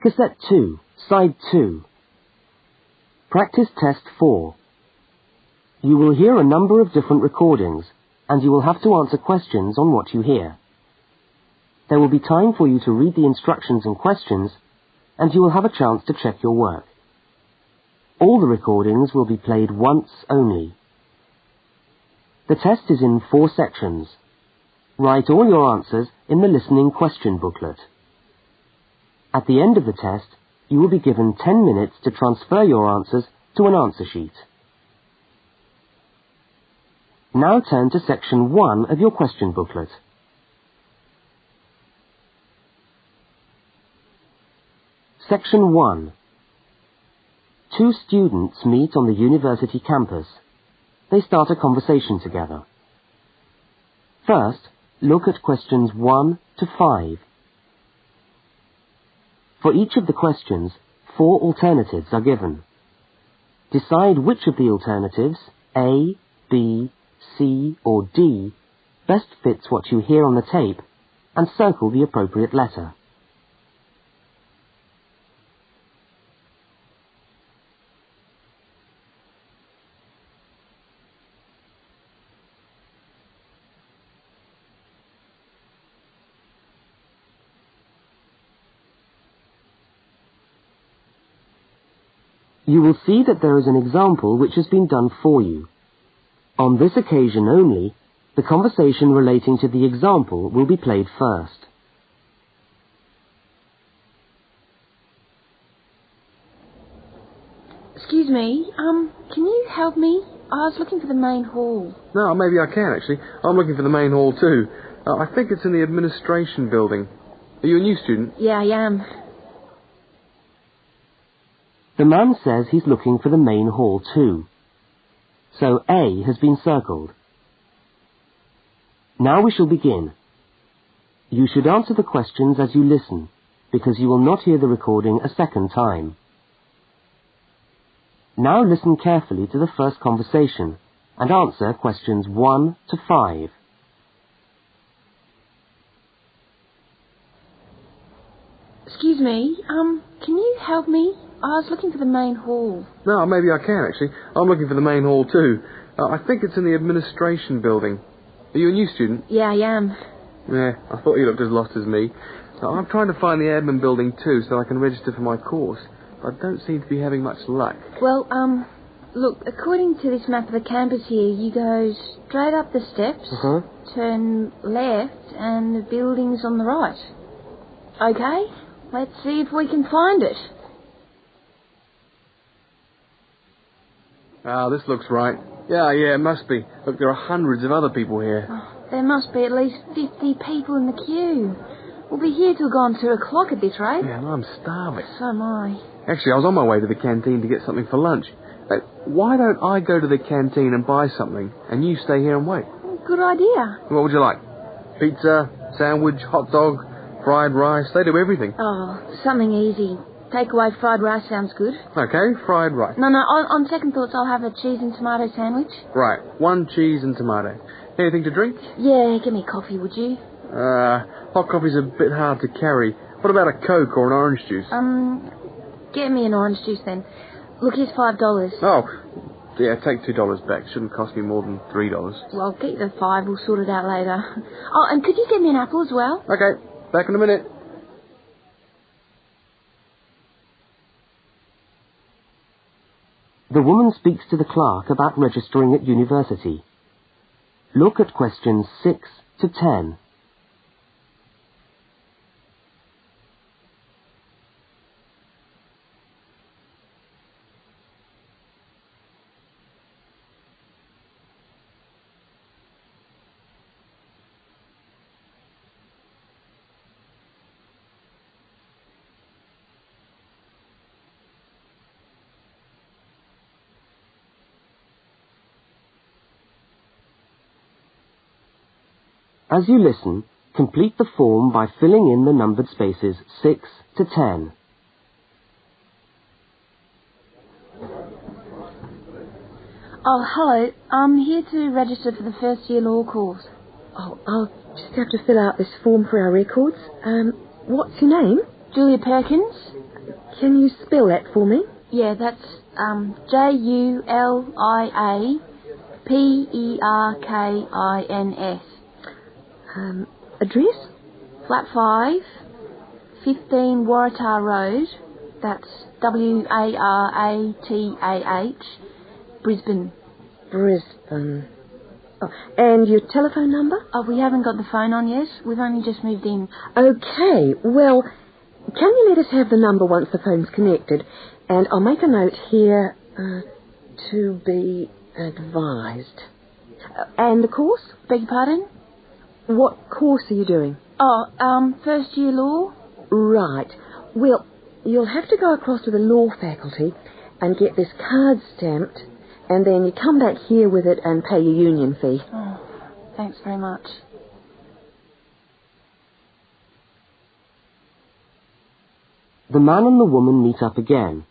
Cassette 2, Side 2. Practice Test 4. You will hear a number of different recordings, and you will have to answer questions on what you hear. There will be time for you to read the instructions and questions, and you will have a chance to check your work. All the recordings will be played once only. The test is in 4 sections. Write all your answers in the listening question booklet. At the end of the test, you will be given 10 minutes to transfer your answers to an answer sheet. Now turn to section 1 of your question booklet. Section 1. 2 students meet on the university campus. They start a conversation together. First, look at questions 1 to 5. For each of the questions, 4 alternatives are given. Decide which of the alternatives, A, B, C or D, best fits what you hear on the tape, and circle the appropriate letter. You will see that there is an example which has been done for you. On this occasion only, the conversation relating to the example will be played first. Excuse me, can you help me? I was looking for the main hall. No, maybe I can actually. I'm looking for the main hall too. I think it's in the administration building. Are you a new student? Yeah, I am. The man says he's looking for the main hall too. So A has been circled. Now we shall begin. You should answer the questions as you listen, because you will not hear the recording a second time. Now listen carefully to the first conversation and answer questions 1 to 5. Excuse me, can you help me? I was looking for the main hall. No, maybe I can actually. I'm looking for the main hall too. I think it's in the administration building. Are you a new student? Yeah, I am. Yeah, I thought you looked as lost as me. I'm trying to find the admin building too so I can register for my course. I don't seem to be having much luck. Well, look, according to this map of the campus here, you go straight up the steps, turn left, and the building's on the right. Okay, let's see if we can find it. Ah, this looks right. Yeah, it must be. Look, there are hundreds of other people here. Oh, there must be at least 50 people in the queue. We'll be here till gone 2 o'clock at this rate. Yeah, and I'm starving. So am I. Actually, I was on my way to the canteen to get something for lunch. Why don't I go to the canteen and buy something, and you stay here and wait? Good idea. What would you like? Pizza, sandwich, hot dog, fried rice? They do everything. Oh, something easy. Takeaway fried rice sounds good. Okay, fried rice. No, on second thoughts, I'll have a cheese and tomato sandwich. Right, 1 cheese and tomato. Anything to drink? Yeah, give me coffee, would you? Hot coffee's a bit hard to carry. What about a Coke or an orange juice? Get me an orange juice then. Look, here's $5. Oh, yeah, take $2 back. Shouldn't cost me more than $3. Well, I'll get you the 5. We'll sort it out later. Oh, and could you get me an apple as well? Okay, back in a minute. The woman speaks to the clerk about registering at university. Look at questions 6 to 10. As you listen, complete the form by filling in the numbered spaces 6 to 10. Oh, hello. I'm here to register for the first year law course. Oh, I'll just have to fill out this form for our records. What's your name? Julia Perkins. Can you spell that for me? Yeah, that's JULIAPERKINS. Address? Flat 5, 15 Waratah Road. That's WARATAH, Brisbane. Brisbane. Oh, and your telephone number? Oh, we haven't got the phone on yet. We've only just moved in. Okay, well, can you let us have the number once the phone's connected? And I'll make a note here, to be advised. And the course? Beg your pardon? What course are you doing? Oh, first year law. Right. Well, you'll have to go across to the law faculty and get this card stamped, and then you come back here with it and pay your union fee. Oh, thanks very much. The man and the woman meet up again.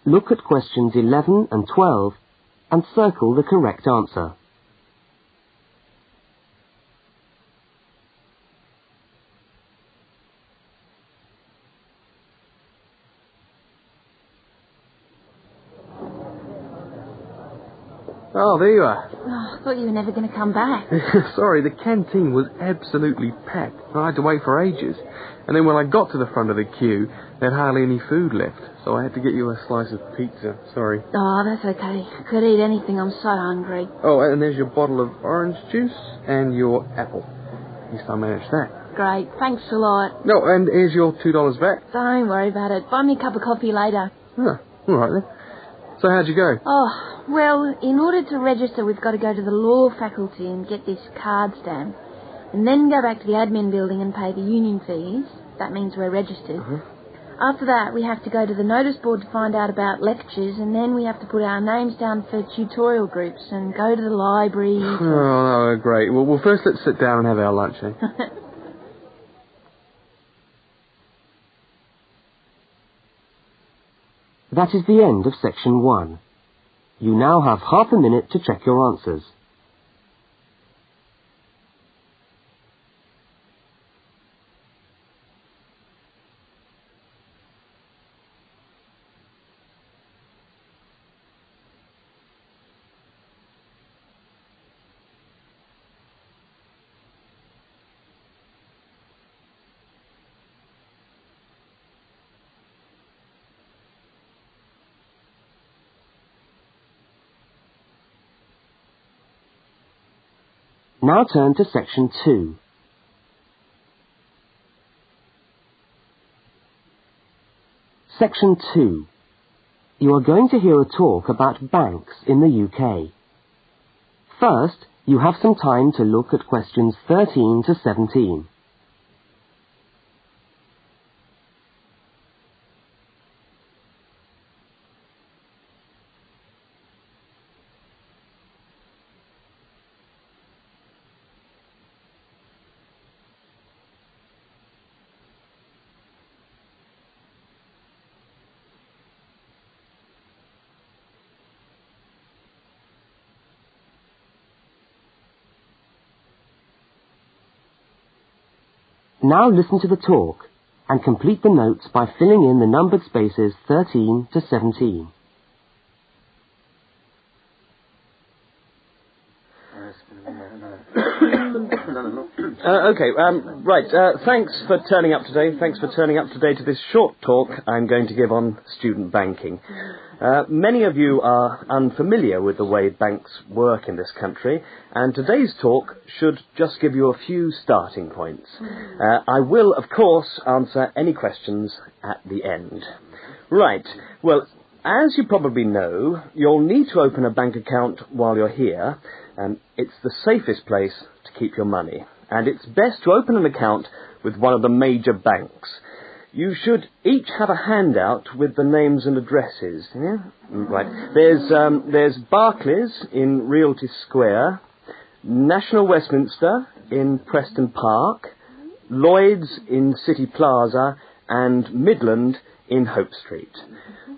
Look at questions 11 and 12 and circle the correct answer. Oh, there you are. Oh, I thought you were never going to come back. Sorry, the canteen was absolutely packed. I had to wait for ages. And then when I got to the front of the queue, they had hardly any food left. So I had to get you a slice of pizza. Sorry. Oh, that's okay. I could eat anything. I'm so hungry. Oh, and there's your bottle of orange juice and your apple. At least I managed that. Great. Thanks a lot. No, and here's your $2 back. Don't worry about it. Buy me a cup of coffee later. Oh, all right then. So how'd you go? Oh, well, in order to register, we've got to go to the law faculty and get this card stamp, and then go back to the admin building and pay the union fees. That means we're registered. After that, we have to go to the notice board to find out about lectures, and then we have to put our names down for tutorial groups and go to the library. Oh, no, great. Well, first let's sit down and have our lunch, eh? That is the end of section 1. You now have half a minute to check your answers. Now turn to section 2. Section 2. You are going to hear a talk about banks in the UK. First, you have some time to look at questions 13 to 17. Now listen to the talk and complete the notes by filling in the numbered spaces 13 to 17. Thanks for turning up today. Thanks for turning up today to this short talk I'm going to give on student banking. Many of you are unfamiliar with the way banks work in this country, and today's talk should just give you a few starting points. I will, of course, answer any questions at the end. Right, well, as you probably know, you'll need to open a bank account while you're here. It's the safest place to keep your money, and it's best to open an account with one of the major banks. You should each have a handout with the names and addresses. Yeah? Right. There's Barclays in Realty Square, National Westminster in Preston Park, Lloyd's in City Plaza, and Midland in Hope Street.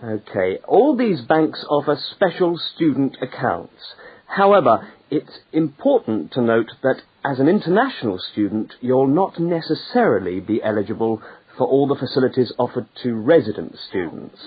Okay. All these banks offer special student accounts. However, it's important to note that as an international student, you'll not necessarily be eligible for all the facilities offered to resident students.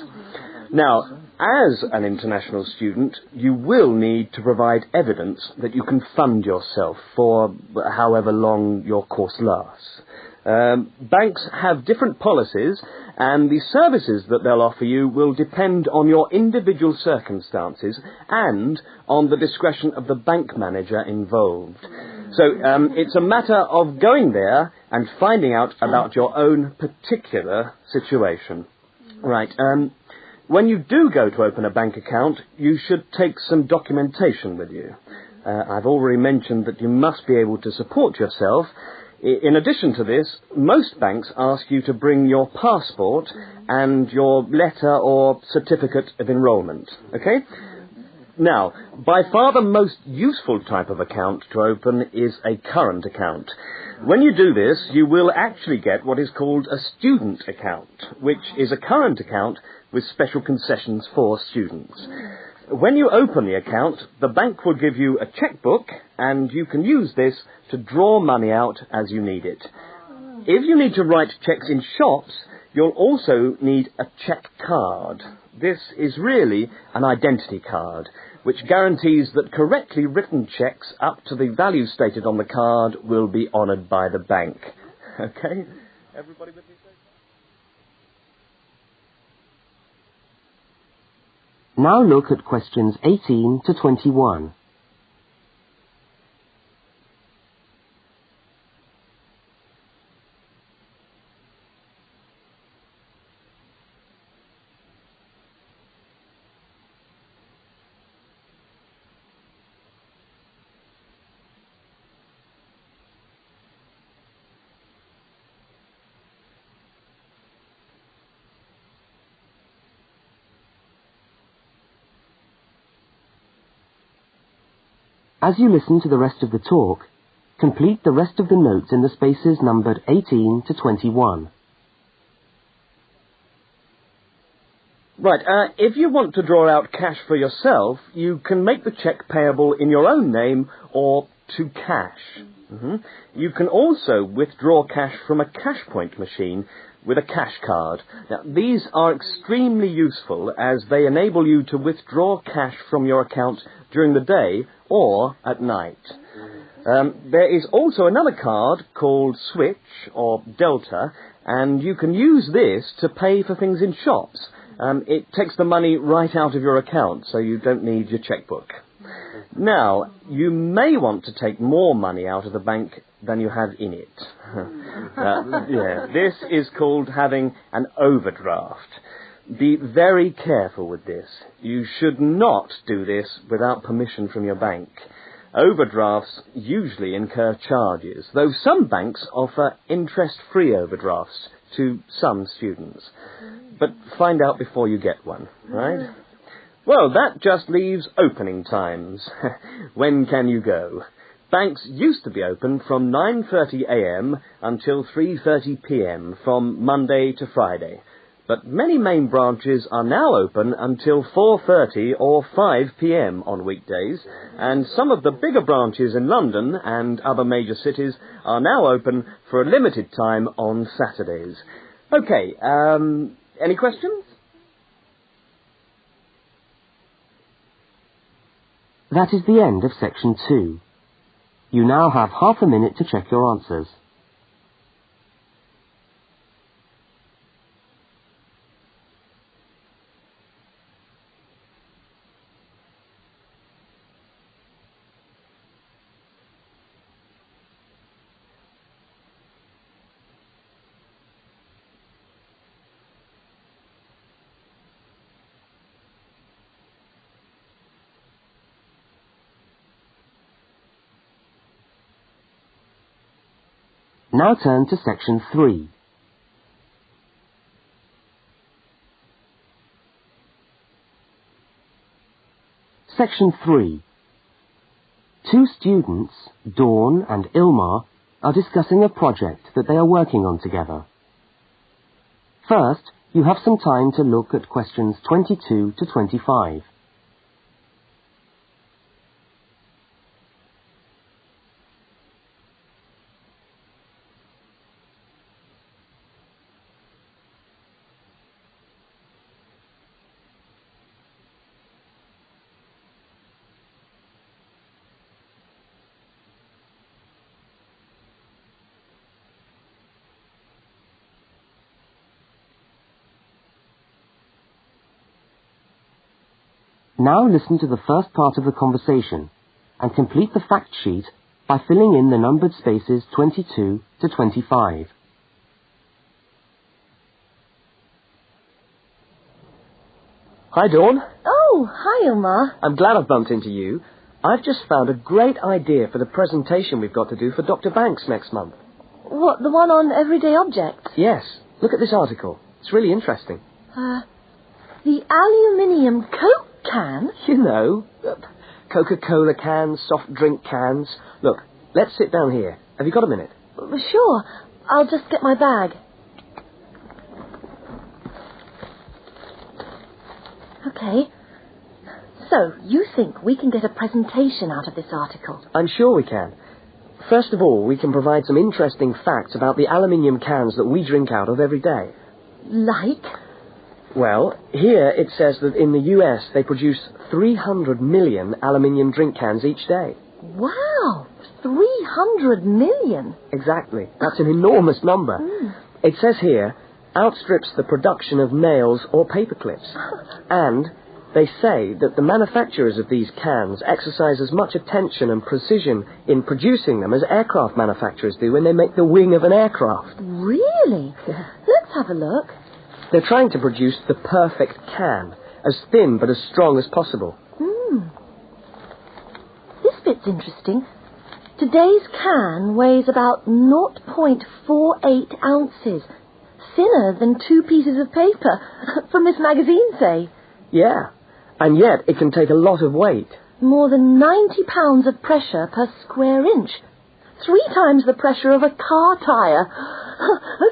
Now, as an international student, you will need to provide evidence that you can fund yourself for however long your course lasts. Banks have different policies, and the services that they'll offer you will depend on your individual circumstances and on the discretion of the bank manager involved. So it's a matter of going there and finding out about your own particular situation. Right. When you do go to open a bank account, you should take some documentation with you. I've already mentioned that you must be able to support yourself. In addition to this, most banks ask you to bring your passport and your letter or certificate of enrolment. Okay? Now, by far the most useful type of account to open is a current account. When you do this, you will actually get what is called a student account, which is a current account with special concessions for students. When you open the account, the bank will give you a checkbook, and you can use this to draw money out as you need it. If you need to write cheques in shops, you'll also need a cheque card. This is really an identity card, which guarantees that correctly written cheques up to the value stated on the card will be honoured by the bank. Okay? Everybody with me? Now look at questions 18 to 21. As you listen to the rest of the talk, complete the rest of the notes in the spaces numbered 18 to 21. Right, if you want to draw out cash for yourself, you can make the cheque payable in your own name or to cash. You can also withdraw cash from a cash point machine with a cash card. Now, these are extremely useful as they enable you to withdraw cash from your account during the day or at night. There is also another card called Switch or Delta, and you can use this to pay for things in shops. It takes the money right out of your account, so you don't need your checkbook. Now, you may want to take more money out of the bank than you have in it. This is called having an overdraft. Be very careful with this. You should not do this without permission from your bank. Overdrafts usually incur charges, though some banks offer interest-free overdrafts to some students. But find out before you get one, right? Well, that just leaves opening times. When can you go? Banks used to be open from 9:30 a.m. until 3:30 p.m. from Monday to Friday. But many main branches are now open until 4:30 or 5 p.m. on weekdays, and some of the bigger branches in London and other major cities are now open for a limited time on Saturdays. Okay, any questions? That is the end of section 2. You now have half a minute to check your answers. Now turn to section 3. Section 3. Two students, Dawn and Ilmar, are discussing a project that they are working on together. First, you have some time to look at questions 22 to 25. Now listen to the first part of the conversation and complete the fact sheet by filling in the numbered spaces 22 to 25. Hi, Dawn. Oh, hi, Omar. I'm glad I've bumped into you. I've just found a great idea for the presentation we've got to do for Dr. Banks next month. What, the one on everyday objects? Yes. Look at this article. It's really interesting. The aluminium Coke can? You know, Coca-Cola cans, soft drink cans. Look, let's sit down here. Have you got a minute? Sure. I'll just get my bag. Okay. So, you think we can get a presentation out of this article? I'm sure we can. First of all, we can provide some interesting facts about the aluminium cans that we drink out of every day. Like? Well, here it says that in the US they produce 300 million aluminium drink cans each day. Wow! 300 million? Exactly. That's an enormous number. It says here, outstrips the production of nails or paper clips. And they say that the manufacturers of these cans exercise as much attention and precision in producing them as aircraft manufacturers do when they make the wing of an aircraft. Really? Let's have a look. They're trying to produce the perfect can, as thin but as strong as possible. This bit's interesting. Today's can weighs about 0.48 ounces. Thinner than 2 pieces of paper, from this magazine, say. Yeah, and yet it can take a lot of weight. More than 90 pounds of pressure per square inch. 3 times the pressure of a car tyre.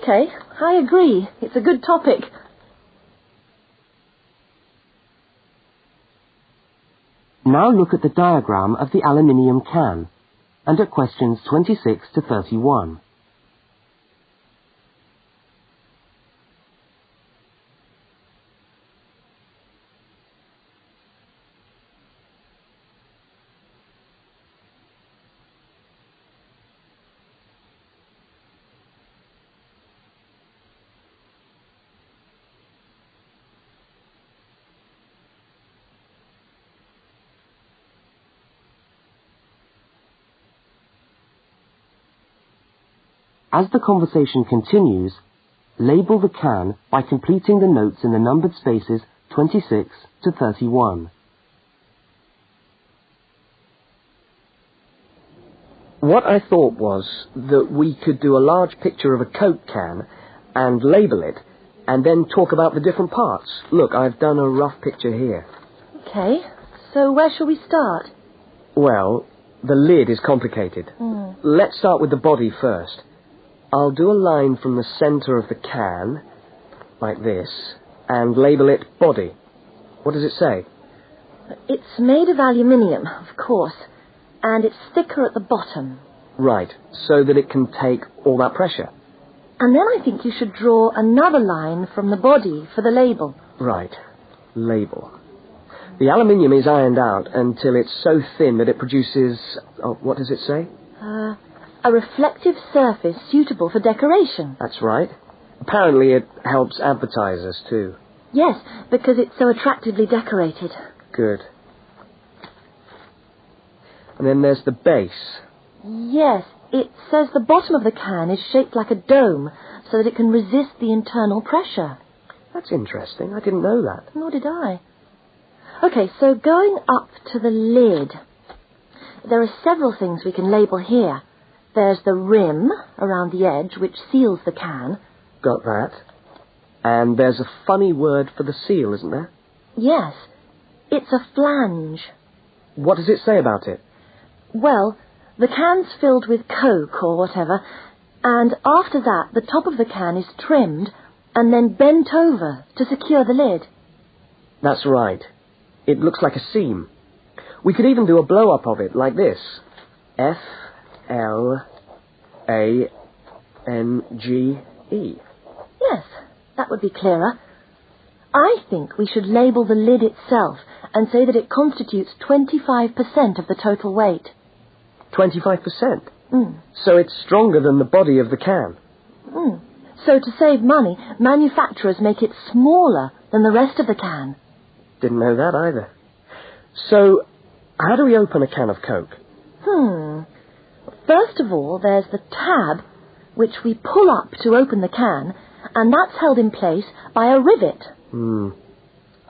Okay, I agree. It's a good topic. Now look at the diagram of the aluminium can and at questions 26 to 31. As the conversation continues, label the can by completing the notes in the numbered spaces 26 to 31. What I thought was that we could do a large picture of a Coke can and label it, and then talk about the different parts. Look, I've done a rough picture here. Okay, so where shall we start? Well, the lid is complicated. Let's start with the body first. I'll do a line from the centre of the can, like this, and label it body. What does it say? It's made of aluminium, of course, and it's thicker at the bottom. Right, so that it can take all that pressure. And then I think you should draw another line from the body for the label. Right, label. The aluminium is ironed out until it's so thin that it produces... Oh, what does it say? A reflective surface suitable for decoration. That's right. Apparently it helps advertisers too. Yes, because it's so attractively decorated. Good. And then there's the base. Yes, it says the bottom of the can is shaped like a dome so that it can resist the internal pressure. That's interesting. I didn't know that. Nor did I. Okay, so going up to the lid, there are several things we can label here. There's the rim around the edge, which seals the can. Got that. And there's a funny word for the seal, isn't there? Yes, it's a flange. What does it say about it? Well, the can's filled with Coke or whatever, and after that the top of the can is trimmed and then bent over to secure the lid. That's right. It looks like a seam. We could even do a blow-up of it, like this. F-L-A-N-G-E. Yes, that would be clearer. I think we should label the lid itself and say that it constitutes 25% of the total weight. 25%? So it's stronger than the body of the can. So to save money, manufacturers make it smaller than the rest of the can. Didn't know that either. So, how do we open a can of Coke? First of all, there's the tab, which we pull up to open the can, and that's held in place by a rivet.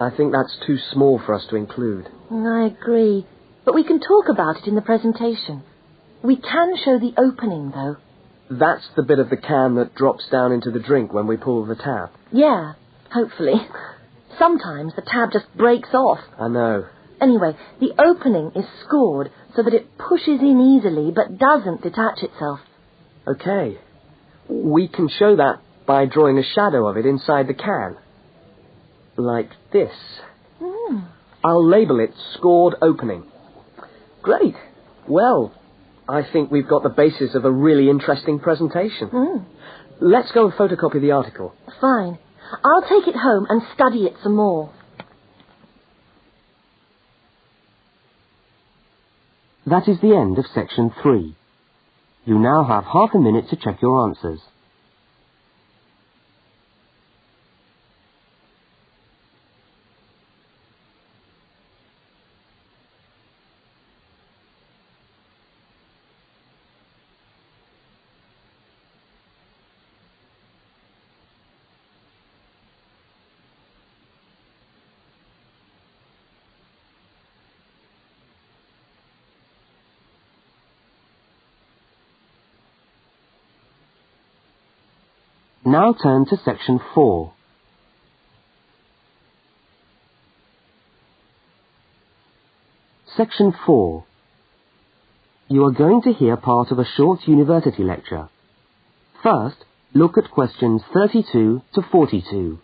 I think that's too small for us to include. I agree, but we can talk about it in the presentation. We can show the opening, though. That's the bit of the can that drops down into the drink when we pull the tab. Yeah, hopefully. Sometimes the tab just breaks off. I know. Anyway, the opening is scored so that it pushes in easily but doesn't detach itself. Okay. We can show that by drawing a shadow of it inside the can. Like this. I'll label it Scored Opening. Great. Well, I think we've got the basis of a really interesting presentation. Let's go and photocopy the article. Fine. I'll take it home and study it some more. That is the end of section 3. You now have half a minute to check your answers. Now turn to section 4. Section 4. You are going to hear part of a short university lecture. First, look at questions 32 to 42.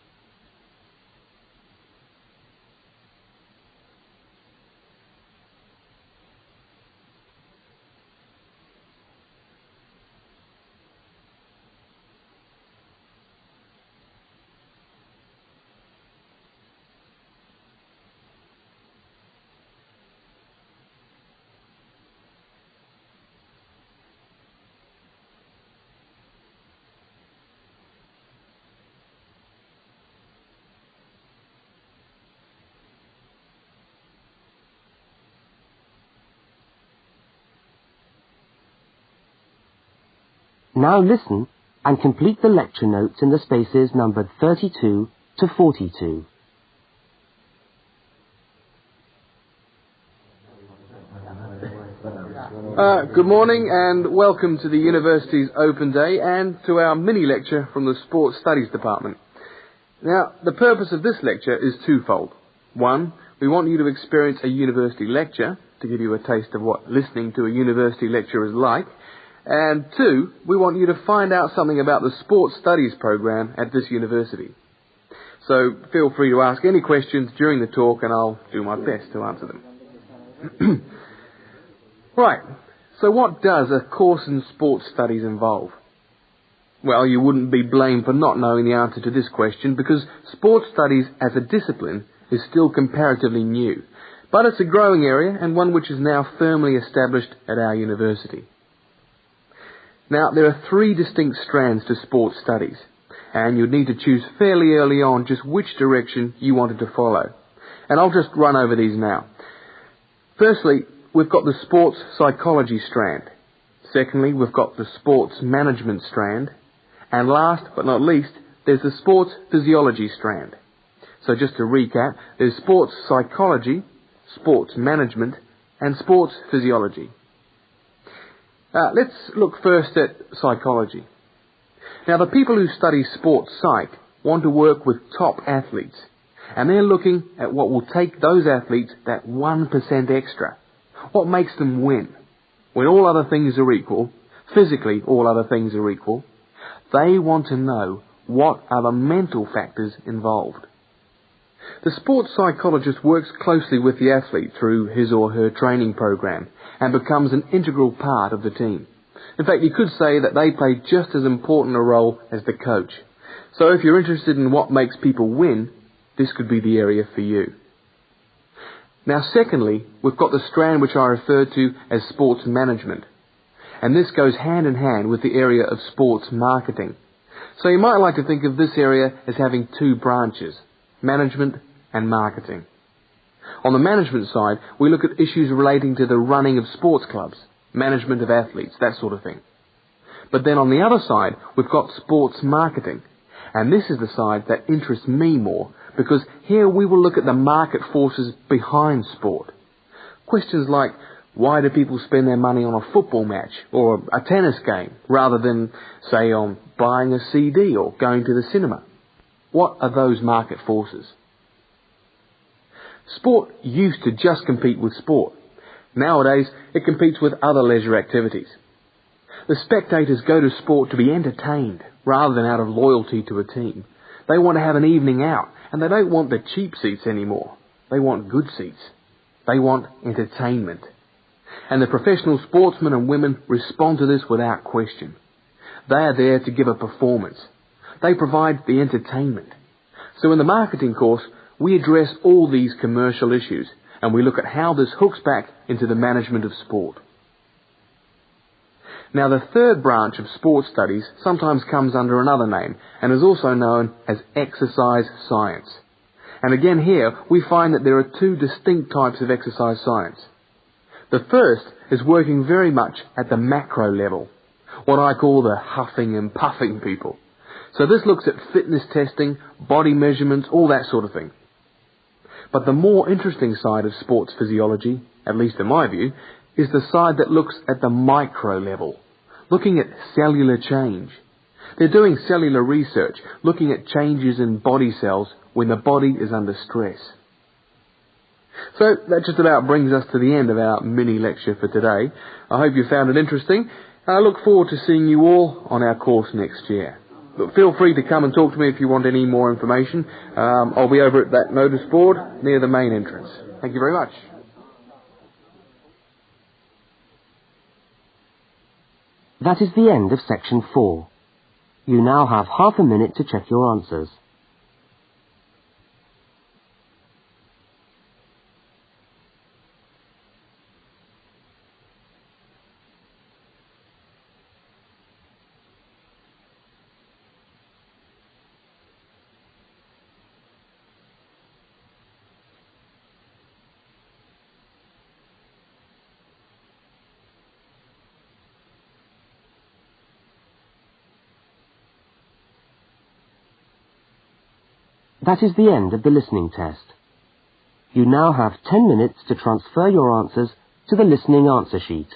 Now listen and complete the lecture notes in the spaces numbered 32 to 42. Good morning and welcome to the University's Open Day and to our mini-lecture from the Sports Studies Department. Now, the purpose of this lecture is twofold. One, we want you to experience a university lecture to give you a taste of what listening to a university lecture is like. And two, we want you to find out something about the Sports Studies program at this university. So feel free to ask any questions during the talk and I'll do my best to answer them. Right, so what does a course in sports studies involve? Well, you wouldn't be blamed for not knowing the answer to this question because sports studies as a discipline is still comparatively new. But it's a growing area and one which is now firmly established at our university. Now, there are 3 distinct strands to sports studies, and you'd need to choose fairly early on just which direction you wanted to follow. And I'll just run over these now. Firstly, we've got the sports psychology strand. Secondly, we've got the sports management strand. And last but not least, there's the sports physiology strand. So just to recap, there's sports psychology, sports management, and sports physiology. Let's look first at psychology. Now, the people who study sports psych want to work with top athletes, and they're looking at what will take those athletes that 1% extra. What makes them win? When all other things are equal, physically all other things are equal, they want to know what are the mental factors involved. The sports psychologist works closely with the athlete through his or her training program and becomes an integral part of the team. In fact, you could say that they play just as important a role as the coach. So if you're interested in what makes people win, this could be the area for you. Now, secondly, we've got the strand which I referred to as sports management. And this goes hand in hand with the area of sports marketing. So you might like to think of this area as having 2 branches, management and marketing. On the management side, we look at issues relating to the running of sports clubs, management of athletes, that sort of thing. But then on the other side, we've got sports marketing. And this is the side that interests me more, because here we will look at the market forces behind sport. Questions like, why do people spend their money on a football match or a tennis game rather than, say, on buying a CD or going to the cinema? What are those market forces? Sport used to just compete with sport. Nowadays, it competes with other leisure activities. The spectators go to sport to be entertained rather than out of loyalty to a team. They want to have an evening out, and they don't want the cheap seats anymore. They want good seats. They want entertainment. And the professional sportsmen and women respond to this without question. They are there to give a performance. They provide the entertainment. So in the marketing course, we address all these commercial issues, and we look at how this hooks back into the management of sport. Now, the third branch of sports studies sometimes comes under another name and is also known as exercise science. And again here, we find that there are two distinct types of exercise science. The first is working very much at the macro level, what I call the huffing and puffing people. So this looks at fitness testing, body measurements, all that sort of thing. But the more interesting side of sports physiology, at least in my view, is the side that looks at the micro level, looking at cellular change. They're doing cellular research, looking at changes in body cells when the body is under stress. So that just about brings us to the end of our mini lecture for today. I hope you found it interesting, and I look forward to seeing you all on our course next year. But feel free to come and talk to me if you want any more information. I'll be over at that notice board near the main entrance. Thank you very much. That is the end of section 4. You now have half a minute to check your answers. That is the end of the listening test. You now have 10 minutes to transfer your answers to the listening answer sheet.